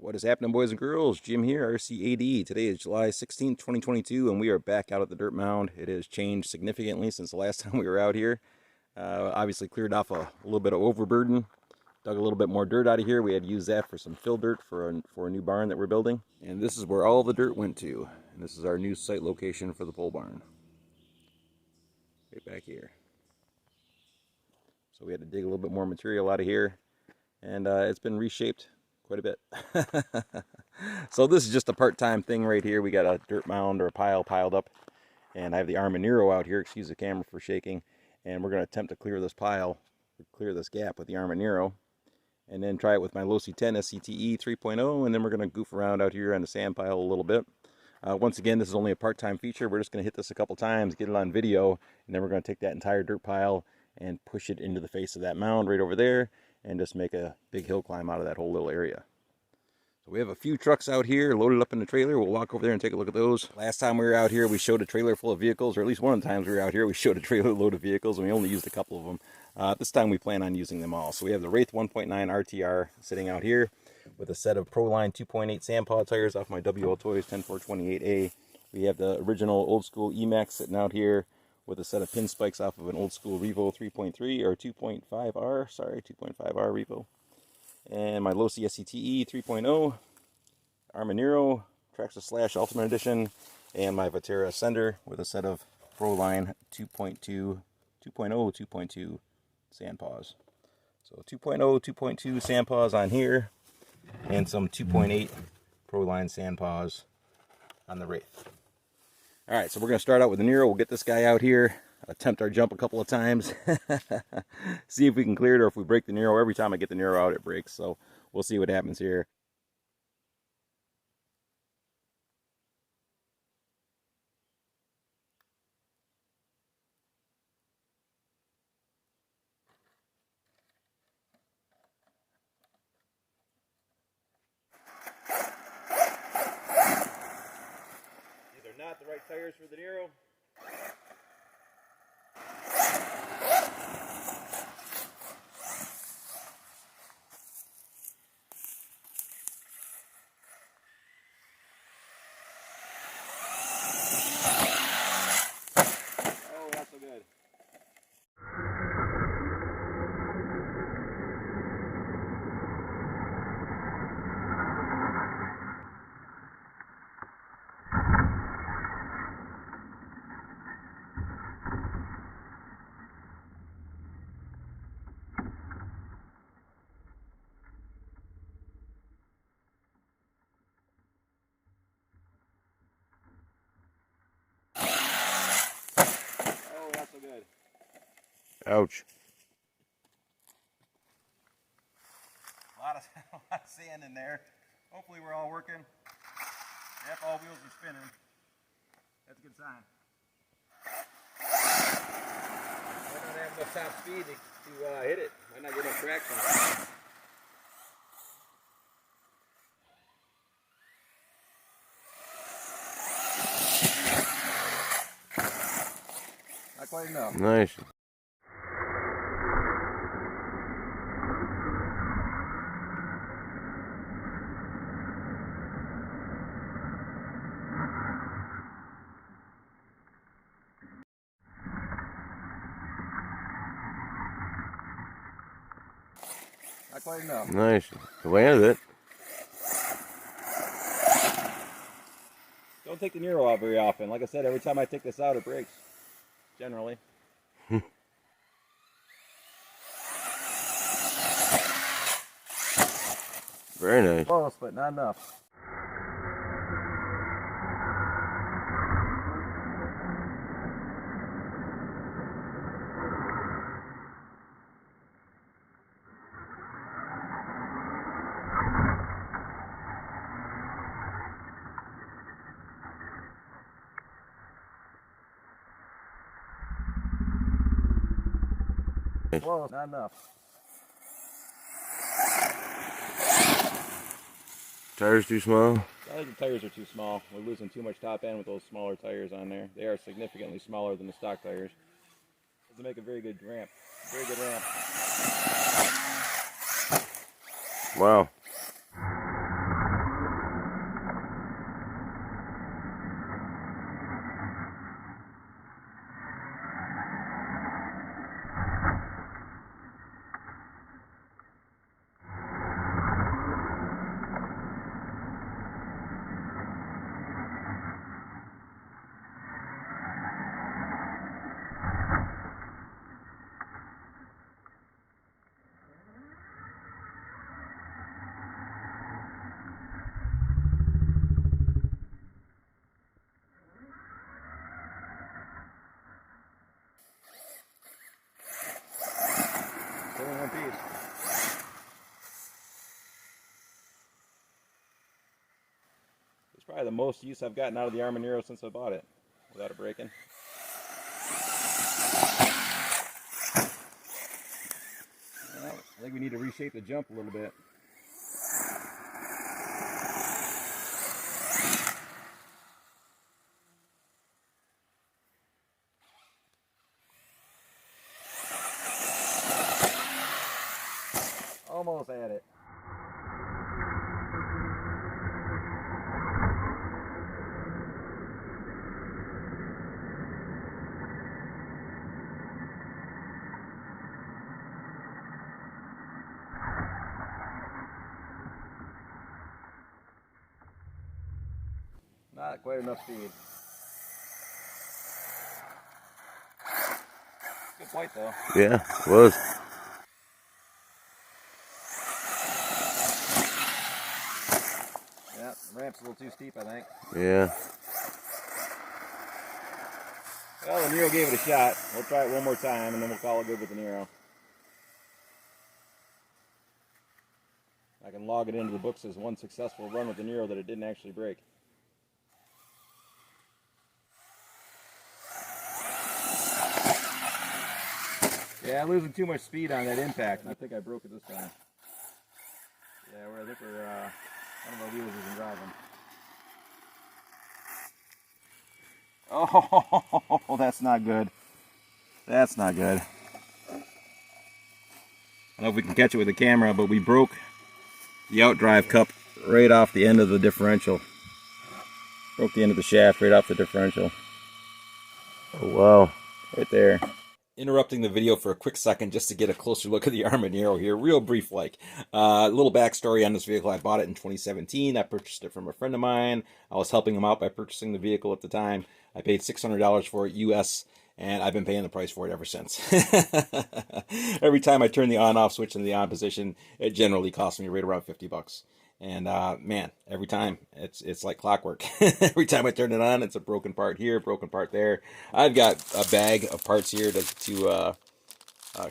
What is happening, boys and girls? Jim here, RCAD. Today is July 16th, 2022, and we are back out at the dirt mound. It has changed significantly since the last time we were out here. Obviously cleared off a little bit of overburden, dug a little bit more dirt out of here. We had to use that for some fill dirt for a new barn that we're building. And this is where all the dirt went to. And this is our new site location for the pole barn. Right back here. So we had to dig a little bit more material out of here. And it's been reshaped quite a bit. So this is just a part-time thing right here. We got a dirt mound or a pile piled up, and I have the Arrma Nero out here. Excuse the camera for shaking. And we're going to attempt to clear this pile, clear this gap with the Arrma Nero, and then try it with my Losi 10 SCTE 3.0, and then we're going to goof around out here on the sand pile a little bit. Once again, this is only a part-time feature. We're just going to hit this a couple times, get it on video, and then we're going to take that entire dirt pile and push it into the face of that mound right over there, and just make a big hill climb out of that whole little area. So we have a few trucks out here loaded up in the trailer. We'll walk over there and take a look at those. Last time we were out here, we showed a trailer full of vehicles, or at least one of the times we were out here, we showed a trailer load of vehicles, and we only used a couple of them. This time we plan on using them all. So we have the Wraith 1.9 RTR sitting out here with a set of Proline 2.8 Sandpaw tires off my WL Toys 10428A. We have the original old school E-Maxx sitting out here with a set of pin spikes off of an old school Revo 3.3 or 2.5R, sorry, 2.5R Revo. And my Losi SCTE 3.0, Arrma Nero, Traxxas Slash Ultimate Edition, and my Vatera Ascender with a set of Proline 2.2 Sandpaws. So 2.0, 2.2 Sandpaws on here, and some 2.8 Proline Sandpaws on the Wraith. Alright, so we're going to start out with the Nero. We'll get this guy out here, attempt our jump a couple of times, see if we can clear it, or if we break the Nero. Every time I get the Nero out, it breaks, so we'll see what happens here. These are not the right tires for the Nero. Ouch. A lot of sand in there. Hopefully we're all working. Yep, all wheels are spinning. That's a good sign. Might not have enough top speed to hit it. Might not get enough traction. Not quite enough. Nice. Not quite enough. Nice. You landed it. Don't take the Nero out very often. Like I said, every time I take this out, it breaks. Generally. Very nice. Close, but not enough. Close, not enough. Tires too small? I think the tires are too small. We're losing too much top end with those smaller tires on there. They are significantly smaller than the stock tires. This will make a very good ramp. Very good ramp. Wow. It's probably the most use I've gotten out of the Arrma Nero since I bought it without it breaking. Well, I think we need to reshape the jump a little bit. Almost at it. Not quite enough speed. Good flight though. Yeah, it was. Yeah, the ramp's a little too steep, I think. Yeah. Well, the Nero gave it a shot. We'll try it one more time, and then we'll call it good with the Nero. I can log it into the books as one successful run with the Nero that it didn't actually break. Yeah, losing too much speed on that impact, and I think I broke it this time. Yeah, I think we're, one of our wheels isn't driving. Oh, that's not good. That's not good. I don't know if we can catch it with the camera, but we broke the outdrive cup right off the end of the differential. Broke the end of the shaft right off the differential. Oh, wow. Right there. Interrupting the video for a quick second just to get a closer look at the Arrma Nero here, real brief like. A little backstory on this vehicle. I bought it in 2017. I purchased it from a friend of mine. I was helping him out by purchasing the vehicle at the time. I paid $600 for it US, and I've been paying the price for it ever since. Every time I turn the on-off switch in the on position, it generally costs me right around 50 bucks. And man, every time it's like clockwork. Every time I turn it on, it's a broken part here, broken part there. I've got a bag of parts here to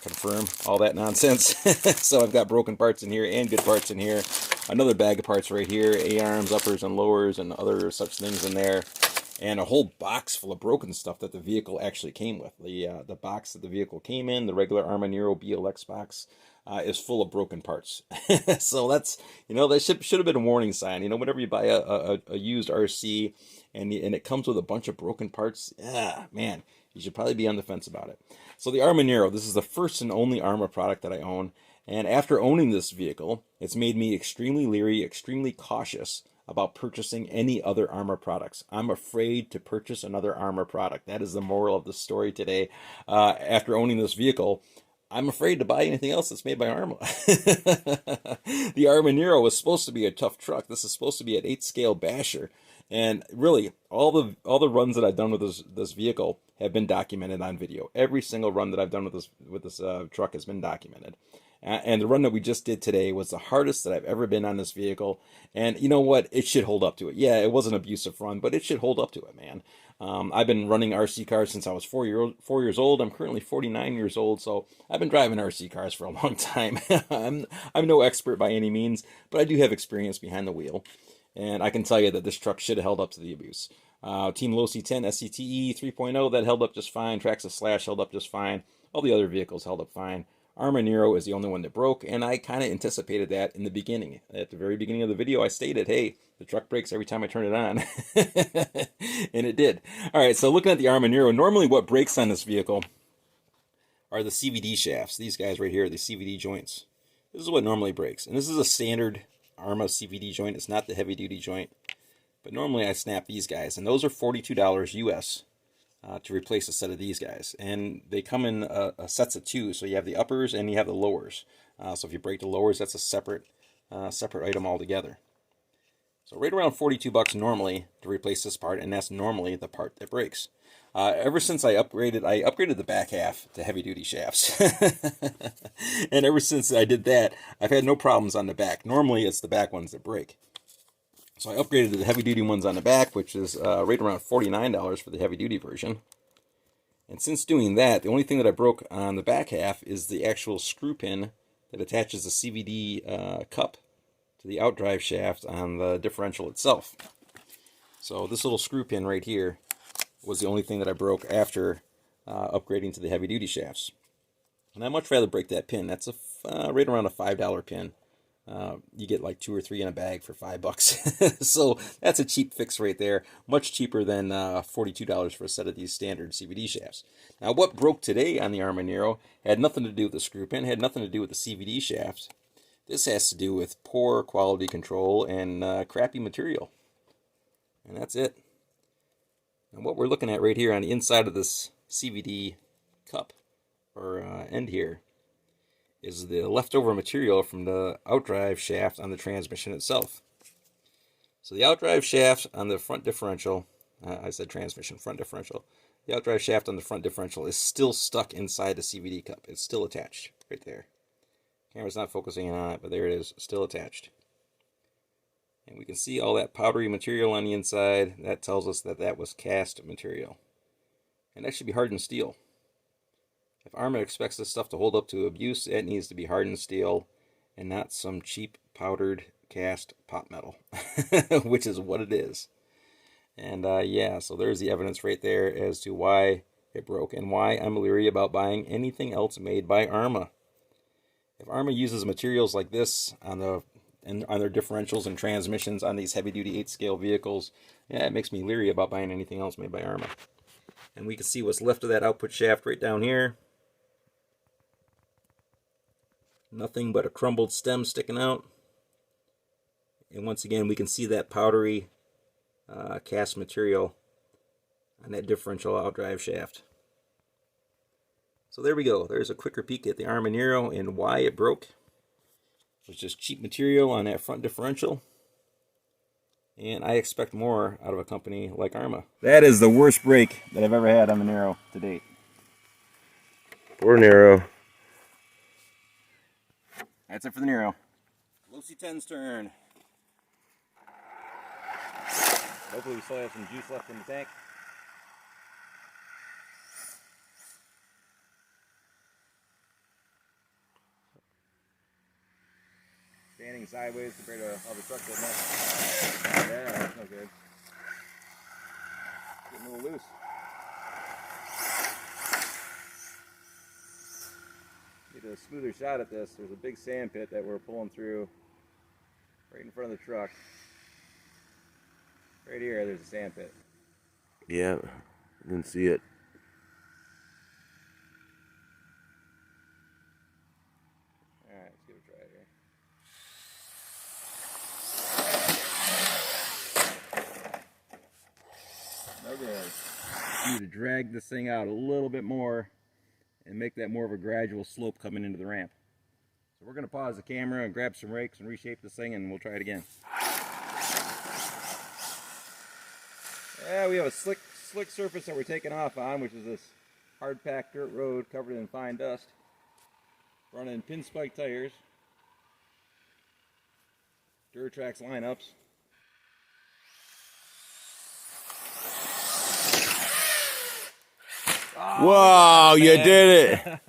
confirm all that nonsense. So I've got broken parts in here and good parts in here. Another bag of parts right here, A-arms, uppers, and lowers, and other such things in there. And a whole box full of broken stuff that the vehicle actually came with. The box that the vehicle came in, the regular Arrma Nero BLX box, is full of broken parts. So that's, that should have been a warning sign. Whenever you buy a used RC and it comes with a bunch of broken parts, man, you should probably be on the fence about it. So the Arrma Nero, this is the first and only Arrma product that I own. And after owning this vehicle, it's made me extremely leery, extremely cautious about purchasing any other Arrma products. I'm afraid to purchase another Arrma product. That is the moral of the story today. After owning this vehicle, I'm afraid to buy anything else that's made by Arrma. The Arrma Nero was supposed to be a tough truck. This is supposed to be an 8-scale basher. And really, all the runs that I've done with this vehicle have been documented on video. Every single run that I've done with this truck has been documented. And the run that we just did today was the hardest that I've ever been on this vehicle. And you know what? It should hold up to it. Yeah, it was an abusive run, but it should hold up to it, man. I've been running RC cars since I was 4 years old. I'm currently 49 years old, so I've been driving RC cars for a long time. I'm no expert by any means, but I do have experience behind the wheel. And I can tell you that this truck should have held up to the abuse. Team Losi 10 SCTE 3.0, that held up just fine. Traxxas Slash held up just fine. All the other vehicles held up fine. Arrma Nero is the only one that broke, and I kind of anticipated that in the beginning. At the very beginning of the video, I stated, hey, the truck breaks every time I turn it on. And it did. All right, so looking at the Arrma Nero, normally what breaks on this vehicle are the CVD shafts. These guys right here, the CVD joints. This is what normally breaks. And this is a standard Arrma CVD joint. It's not the heavy-duty joint. But normally I snap these guys, and those are $42 US. To replace a set of these guys, and they come in sets of two, so you have the uppers and you have the lowers. So if you break the lowers, that's a separate item altogether. So right around 42 bucks normally to replace this part, and that's normally the part that breaks. Ever since I upgraded the back half to heavy duty shafts, and ever since I did that, I've had no problems on the back. Normally it's the back ones that break. So I upgraded to the heavy-duty ones on the back, which is right around $49 for the heavy-duty version. And since doing that, the only thing that I broke on the back half is the actual screw pin that attaches the CVD cup to the outdrive shaft on the differential itself. So this little screw pin right here was the only thing that I broke after upgrading to the heavy duty shafts. And I'd much rather break that pin. That's right around a $5 pin. You get like 2 or 3 in a bag for $5. So that's a cheap fix right there. Much cheaper than $42 for a set of these standard CVD shafts. Now what broke today on the Arrma Nero had nothing to do with the screw pin, had nothing to do with the CVD shaft. This has to do with poor quality control and crappy material. And that's it. And what we're looking at right here on the inside of this CVD cup, or end here, is the leftover material from the outdrive shaft on the transmission itself. So the outdrive shaft on the front differential, I said transmission, front differential. The outdrive shaft on the front differential is still stuck inside the CVD cup. It's still attached right there. Camera's not focusing on it, but there it is, still attached. And we can see all that powdery material on the inside. That tells us that that was cast material. And that should be hardened steel. If Arrma expects this stuff to hold up to abuse, it needs to be hardened steel and not some cheap powdered cast pot metal, which is what it is. And yeah, so there's the evidence right there as to why it broke and why I'm leery about buying anything else made by Arrma. If Arrma uses materials like this on their differentials and transmissions on these heavy-duty 8-scale vehicles, yeah, it makes me leery about buying anything else made by Arrma. And we can see what's left of that output shaft right down here. Nothing but a crumbled stem sticking out. And once again, we can see that powdery cast material on that differential outdrive shaft. So there we go. There's a quicker peek at the Arrma Nero and why it broke. It was just cheap material on that front differential. And I expect more out of a company like Arrma. That is the worst break that I've ever had on the Nero to date. Poor Nero. That's it for the Nero. Losi 10's turn. Hopefully we still have some juice left in the tank. Standing sideways compared to how the truck does that. Yeah, that's no good. Getting a little loose. Need a smoother shot at this. There's a big sand pit that we're pulling through right in front of the truck. Right here, there's a sand pit. Yeah, I didn't see it. Alright, let's give it a try here. No good. Need to drag this thing out a little bit more and make that more of a gradual slope coming into the ramp. So we're going to pause the camera and grab some rakes and reshape this thing and we'll try it again. Yeah, we have a slick surface that we're taking off on, which is this hard-packed dirt road covered in fine dust. Running pinspike tires. Duratrax lineups. Oh, Wow, you did it!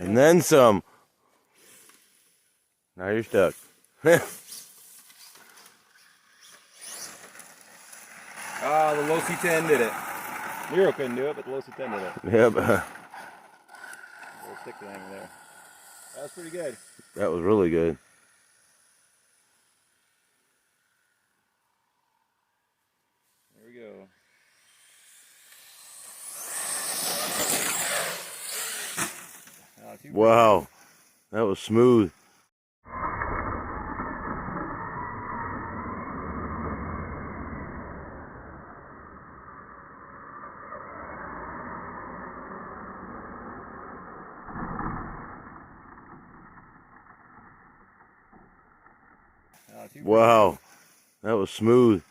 And then some. Now you're stuck. Ah, the Losi 10 did it. Nero couldn't do it, but the Losi 10 did it. Yep. A little stick thing there. That was pretty good. That was really good. There we go. Wow, that was smooth. Wow. That was smooth.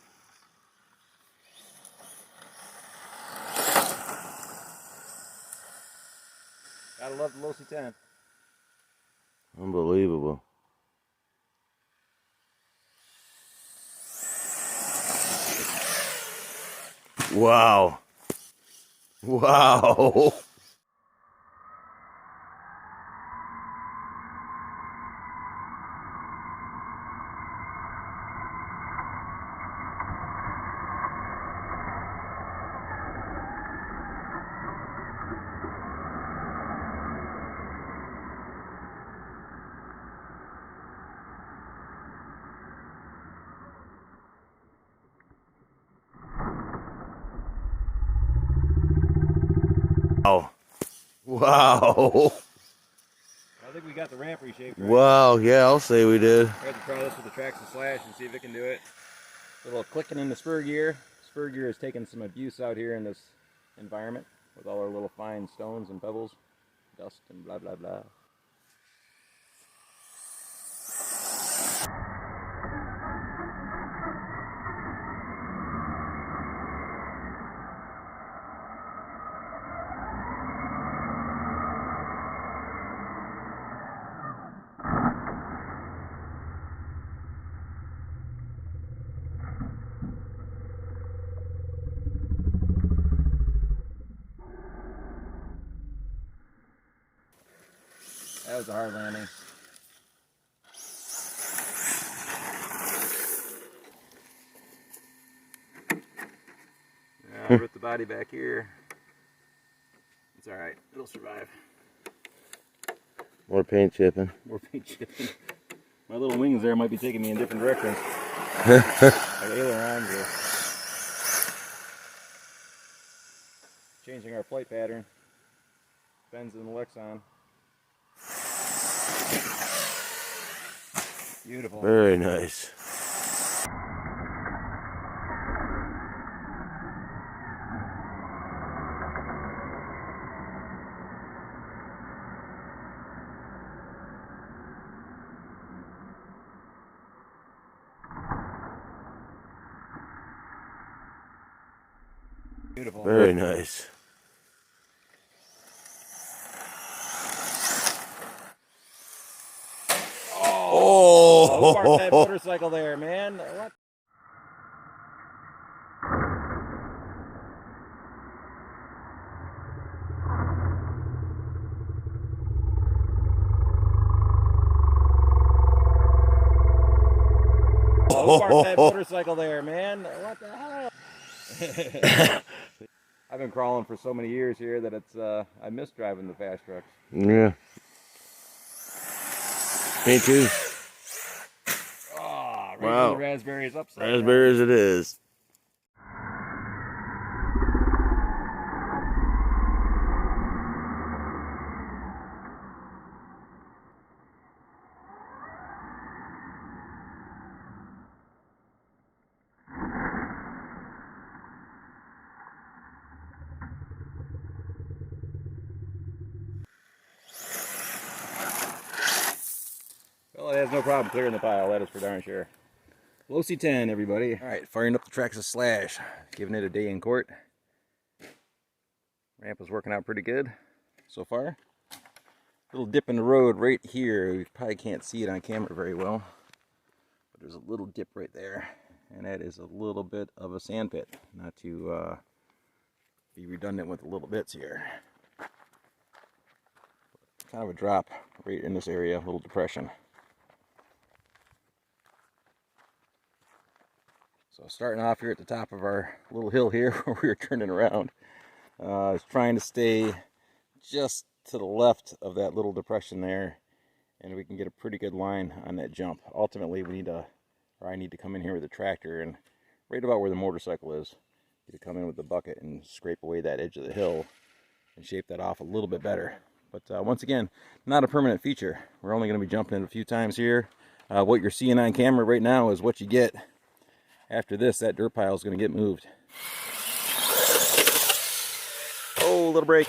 Gotta love the Losi 10. Unbelievable. Wow. Wow. Wow. Wow. I think we got the ramp reshaped right. Wow, yeah, I'll say we did. I have to try this with the Traxxas Slash and see if it can do it. A little clicking in the spur gear. Spur gear has taken some abuse out here in this environment with all our little fine stones and pebbles, dust and blah blah blah. That was a hard landing. Yeah, I ripped the body back here. It's alright, it'll survive. More paint chipping. More paint chipping. My little wings there might be taking me in different directions. Like ailerons or changing our flight pattern. Bends in the Lexon. Beautiful. Very nice. Beautiful. Very nice. Oh, parked that motorcycle there, man. What? Oh, who parked that motorcycle there, man? What the hell? I've been crawling for so many years here that it's I miss driving the fast trucks. Yeah. Me too. Oh, right Wow. to the raspberries upside down. Raspberries it is. Well, it has no problem clearing the pile, that is for darn sure. Losi 10, everybody. All right, firing up the Traxxas Slash, giving it a day in court. Ramp is working out pretty good so far. Little dip in the road right here. You probably can't see it on camera very well, but there's a little dip right there, and that is a little bit of a sand pit. Not to be redundant with the little bits here. Kind of a drop right in this area, a little depression. So starting off here at the top of our little hill here where we were turning around, I was trying to stay just to the left of that little depression there, and we can get a pretty good line on that jump. Ultimately, I need to come in here with the tractor and right about where the motorcycle is, to come in with the bucket and scrape away that edge of the hill and shape that off a little bit better. But once again, not a permanent feature. We're only going to be jumping it a few times here. What you're seeing on camera right now is what you get. After this, that dirt pile is going to get moved. Oh, little break.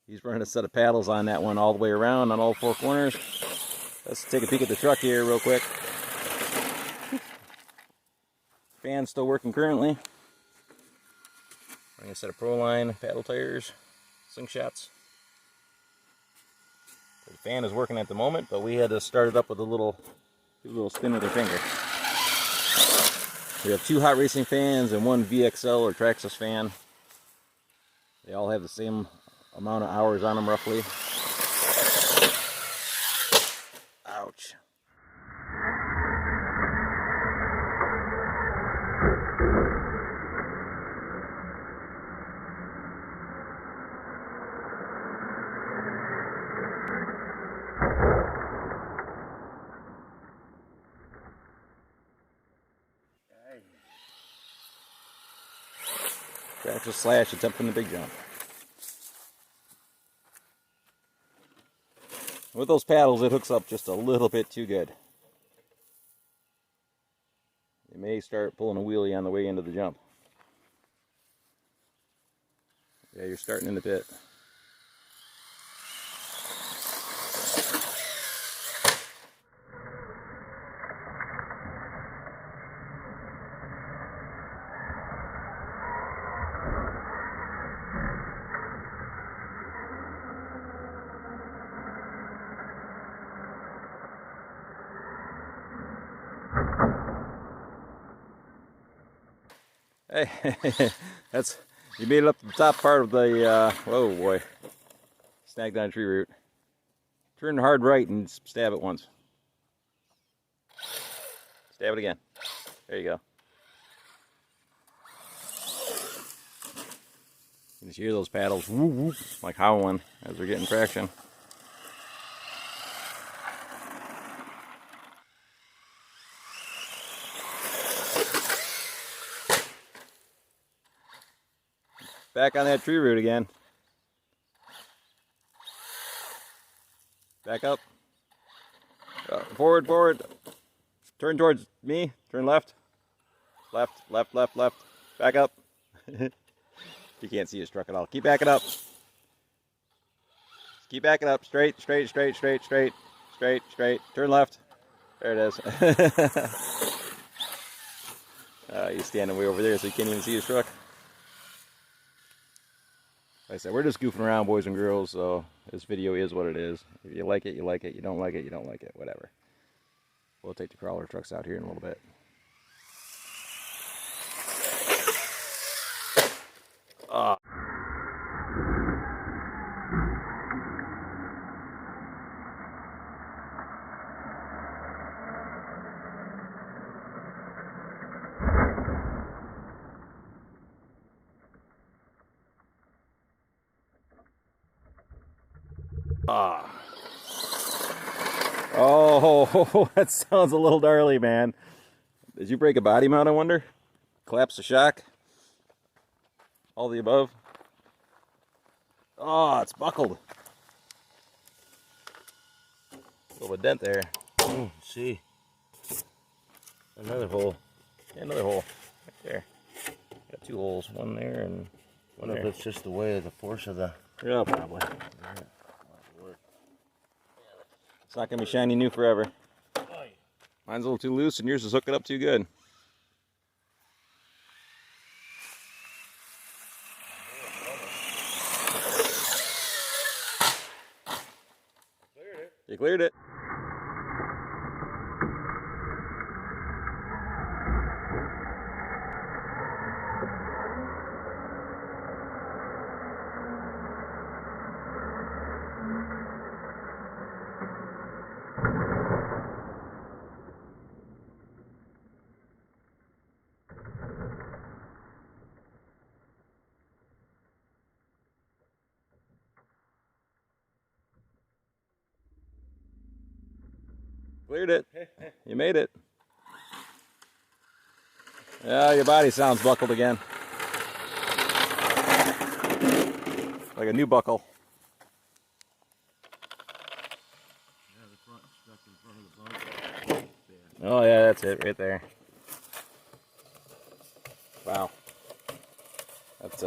He's running a set of paddles on that one all the way around on all four corners. Let's take a peek at the truck here real quick. Fan's still working currently. Running a set of Proline paddle tires, slingshots. The fan is working at the moment, but we had to start it up with a little spin with our finger. We have 2 hot racing fans and 1 VXL or Traxxas fan. They all have the same amount of hours on them roughly. Ouch. Traxxas slash, it's up from the big jump. With those paddles, it hooks up just a little bit too good. You may start pulling a wheelie on the way into the jump. Yeah, you're starting in the pit. Hey, that's, you made it up to the top part of the, whoa boy, snagged on a tree root. Turn hard right and stab it once. Stab it again. There you go. You just hear those paddles whoop, whoop, like howling as they're getting traction. Back on that tree root again. Back up. Forward, forward. Turn towards me. Turn left. Left, left, left, left. Back up. You can't see his truck at all. Keep backing up. Keep backing up. Straight, straight, straight, straight, straight, straight, straight. Turn left. There it is. He's standing way over there so you can't even see his truck. Like I said, we're just goofing around, boys and girls, so this video is what it is. If you like it, you like it. You don't like it, you don't like it. Whatever. We'll take the crawler trucks out here in a little bit. Oh, that sounds a little gnarly, man. Did you break a body mount, I wonder? Collapse the shock? All the above? Oh, it's buckled. A little bit dent there. See. Another hole. Yeah, another hole. Right there. Got 2 holes. One there and one What there. if it's just the way of the force of the... Yeah, probably. It's not going to be shiny new forever. Mine's a little too loose and yours is hooking up too good. You cleared it. Cleared it. You made it. Yeah, your body sounds buckled again. Like a new buckle. Yeah, the front stuck in front of the bumper. Oh yeah, that's it right there. Wow. That's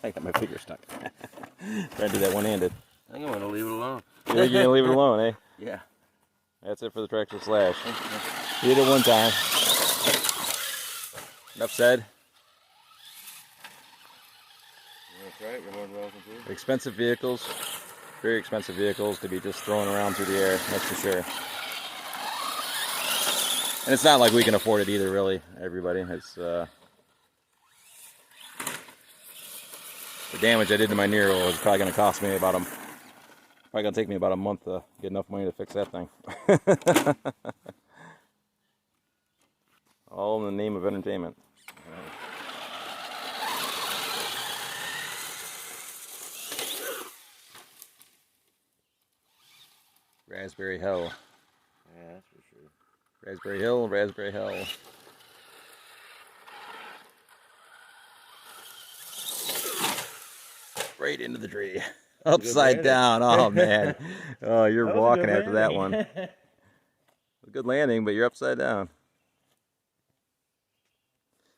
I got my finger stuck. Trying to do that one-handed. I think I'm gonna leave it alone. You think you're gonna leave it alone, eh? Yeah. That's it for the Traxxas Slash. You did it one time. Enough said. You wanna try it? You're more than welcome to. Expensive vehicles. Very expensive vehicles to be just thrown around through the air, that's for sure. And it's not like we can afford it either, really, everybody. It's the damage I did to my Nero is probably going to cost me about probably going to take me about a month to get enough money to fix that thing. All in the name of entertainment. Raspberry hell. Yeah, that's for sure. Raspberry hill, raspberry hell. Right into the tree. Upside down. Oh, man. Oh, you're walking after that one. A good landing, but you're upside down.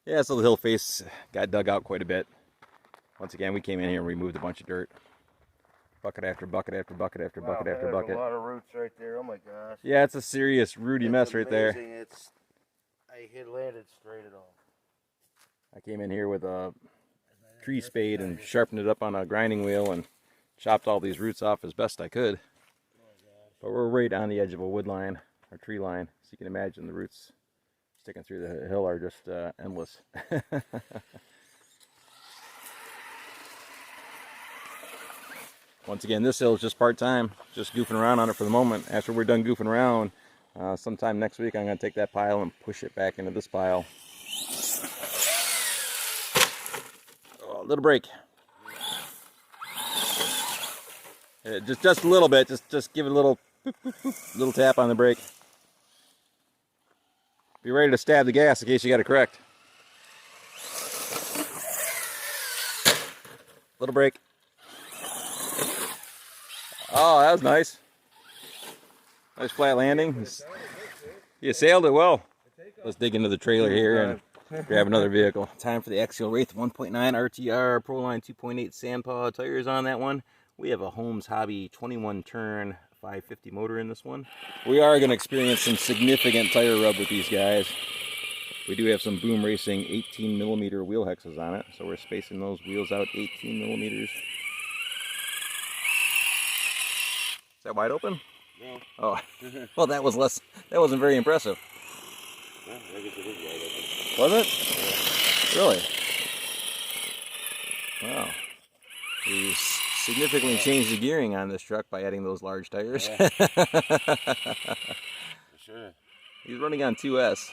Yeah, so the hill face got dug out quite a bit. Once again, we came in here and removed a bunch of dirt. Bucket after bucket after bucket after bucket after bucket. There's a lot of roots right there. Oh my gosh. Yeah, it's a serious rooty mess right there. I landed straight at all. I came in here with a tree spade and sharpened it up on a grinding wheel and chopped all these roots off as best I could. But we're right on the edge of a wood line, or tree line, so you can imagine the roots sticking through the hill are just endless. Once again, this hill is just part-time, just goofing around on it for the moment. After we're done goofing around, sometime next week I'm going to take that pile and push it back into this pile. Oh, a little break. Just a little bit, just give it a little tap on the brake. Be ready to stab the gas in case you got it correct. Little break. Oh, that was nice. Nice flat landing. You sailed it well. Let's dig into the trailer here and grab another vehicle. Time for the Axial Wraith 1.9 RTR Proline 2.8 Sandpaw tires on that one. We have a Holmes Hobby 21 turn 550 motor in this one. We are going to experience some significant tire rub with these guys. We do have some Boom Racing 18mm wheel hexes on it, so we're spacing those wheels out 18mm. Is that wide open? No. Oh, well, that wasn't very impressive. Well, I guess it is wide open. Was it? Yeah. Really? Wow. We significantly changed the gearing on this truck by adding those large tires. Yeah. For sure. He's running on 2S.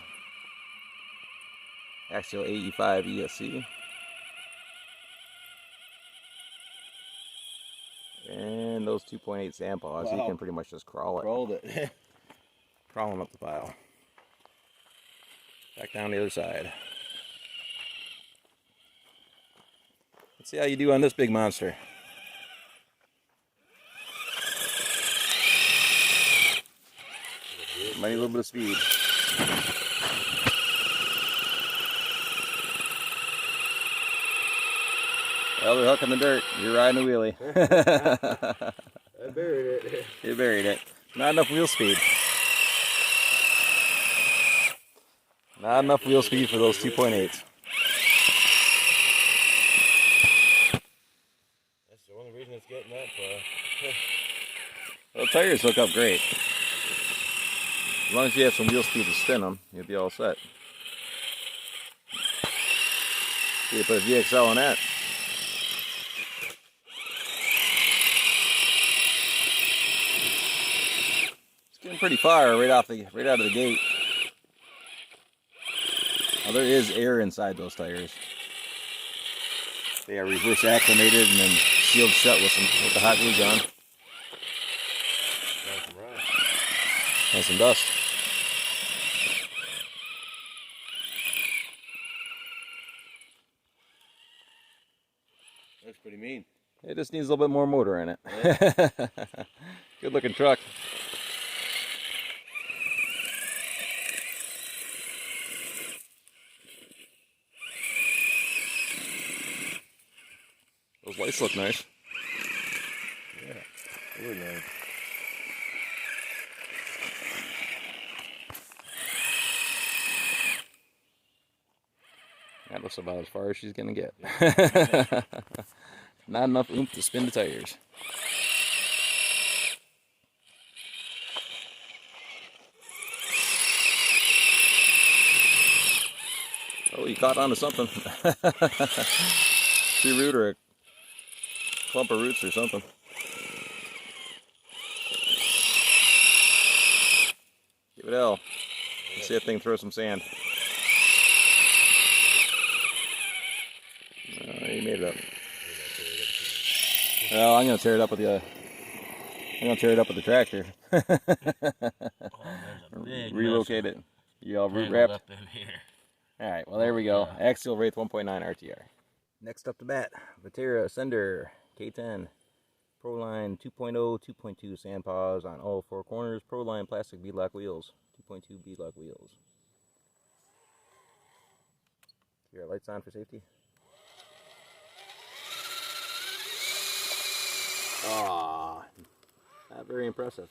Axial AE5 ESC. And those 2.8 Sandpaws, wow. You can pretty much just crawl it. Rolled it. Crawling up the pile. Back down the other side. Let's see how you do on this big monster. Might need a little bit of speed. Well, they're hooking the dirt. You're riding a wheelie. I buried it. You buried it. Not enough wheel speed. Not enough wheel speed for those 2.8s. That's the only reason it's getting that far. Well, the tires hook up great. As long as you have some wheel speed to spin them, you'll be all set. You put a VXL on that. It's getting pretty far right out of the gate. Now, there is air inside those tires. They are reverse acclimated and then sealed shut with the hot glue gun. And some dust. Looks pretty mean. It just needs a little bit more motor in it. Yeah. Good looking truck. This look nice. Yeah, really nice. That looks about as far as she's gonna get. Not enough oomph to spin the tires. Oh, you caught onto something. Tree root or a clump of roots or something. Give it L. Let's see if they can throw some sand. You made it up. Well, I'm gonna tear it up with the. I'm gonna tear it up with the tractor. Relocate it. You all root wrapped. Up in here. All right. Well, there we go. Axial Wraith 1.9 RTR. Next up to bat, Vatera Ascender K10. Proline 2.0, 2.2 sand paws on all four corners. Proline plastic beadlock wheels. 2.2 beadlock wheels. Your lights on for safety. Ah, not very impressive.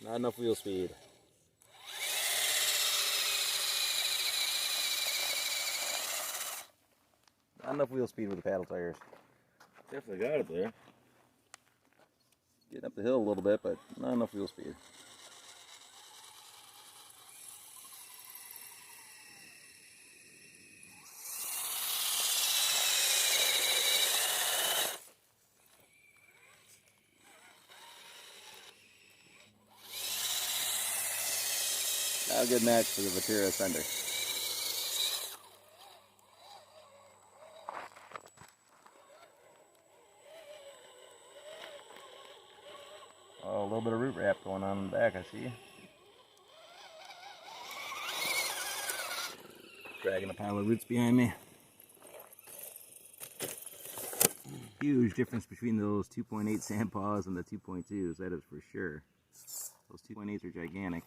Not enough wheel speed. Not enough wheel speed with the paddle tires. Definitely got it there. Getting up the hill a little bit, but not enough wheel speed. Not a good match for the Vatera Ascender. Oh, a little bit of root wrap going on in the back, I see. Dragging a pile of roots behind me. Huge difference between those 2.8 sand paws and the 2.2s, that is for sure. Those 2.8s are gigantic.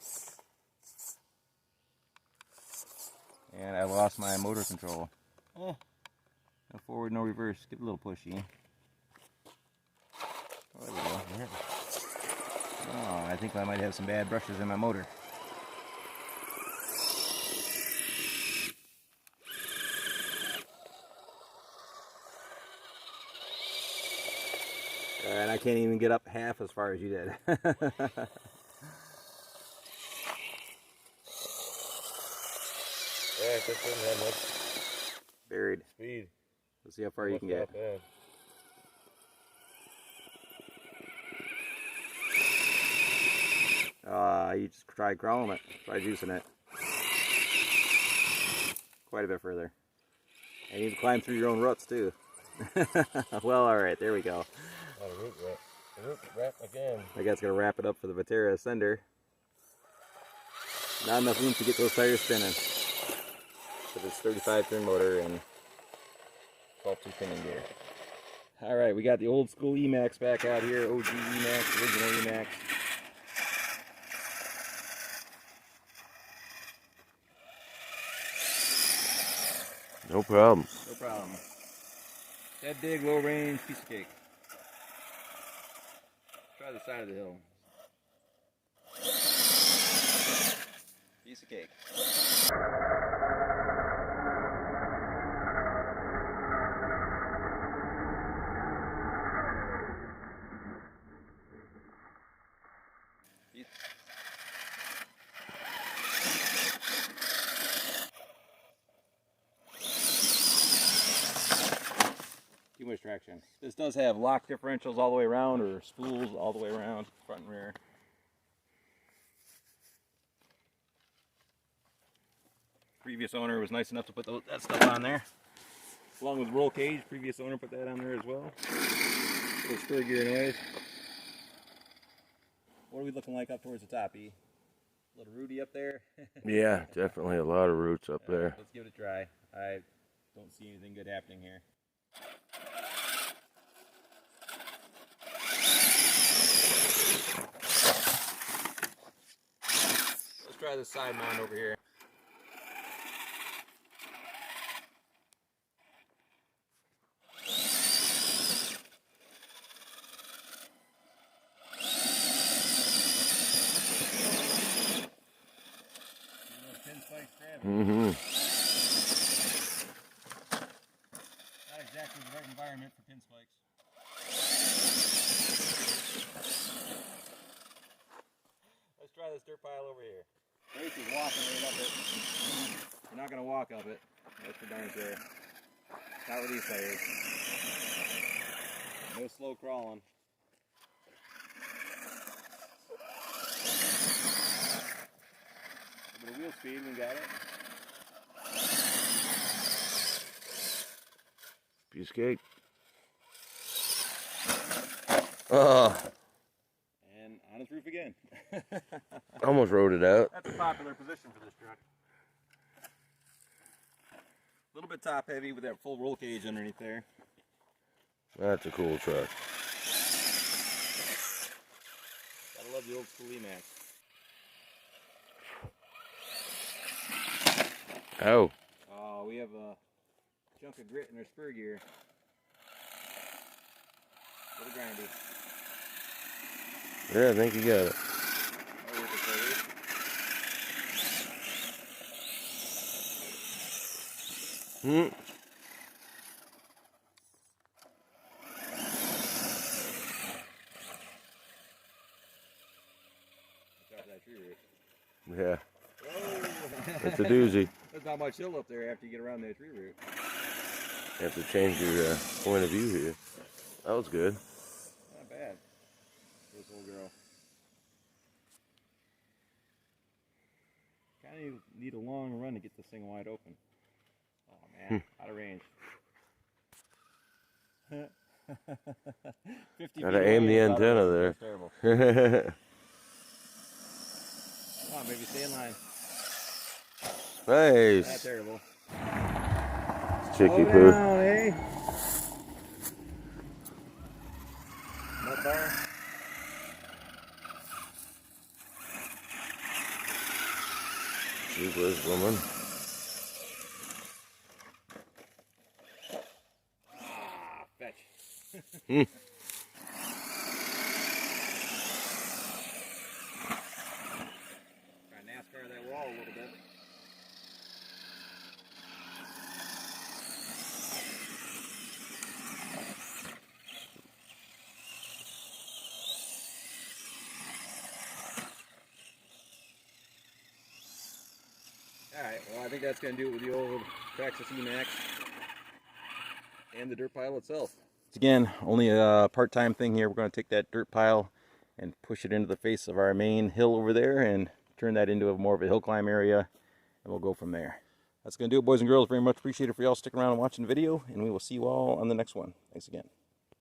And I lost my motor control. No forward, no reverse. Give it a little pushy. Oh, there we go. Oh, I think I might have some bad brushes in my motor. And I can't even get up half as far as you did. Yeah, it just didn't have much Buried. speed. Let's see how far you can get. You just try crawling it. Try juicing it. Quite a bit further. And you can climb through your own ruts too. Well, alright, there we go. Root wrap again. I guess gonna wrap it up for the Vatera Ascender. Not enough room to get those tires spinning. With its 35 turn motor and 12-2 pinning gear. Alright, we got the old school E-Maxx back out here. OG E-Maxx, original E-Maxx. No problem. No problem. Head dig, low range, piece of cake. Try the side of the hill. Piece of cake. Too much traction. This does have lock differentials all the way around, or spools all the way around, front and rear. Previous owner was nice enough to put that stuff on there. Along with roll cage, previous owner put that on there as well. Little spur gear noise. What are we looking like up towards the top, E? A little rooty up there? Yeah, definitely a lot of roots up there. Let's give it a try. I don't see anything good happening here. Let's try this side mound over here. not going to walk up it. That's for darn sure. Not with these tires. No slow crawling. A bit of wheel speed, we got it. Piece of cake. Oh. And on its roof again. Almost rode it out. That's a popular position for this truck. A little bit top heavy with that full roll cage underneath there. That's a cool truck. Gotta love the old school E-Maxx. Oh. Oh, we have a chunk of grit in our spur gear. A little grindy. Yeah, I think you got it. Hmm. Yeah. It's a doozy. There's not much hill up there after you get around that tree root. You have to change your point of view here. That was good. Not bad. This old girl. Kind of need a long run to get this thing wide open. Oh man, out of range. 50 Gotta aim the antenna there. That's terrible. Come on, baby, stay in line. Nice. Not terrible. Chicky Slow poo. down, eh? Nut bar. She was woman. Ah, fetch. Hmm. Try to NASCAR that wall a little bit. Alright, well I think that's going to do it with the old Traxxas E-Maxx and the dirt pile itself. Again, only a part-time thing here. We're going to take that dirt pile and push it into the face of our main hill over there and turn that into more of a hill climb area, and we'll go from there. That's going to do it, boys and girls. Very much appreciate it for y'all sticking around and watching the video, and we will see you all on the next one. Thanks again.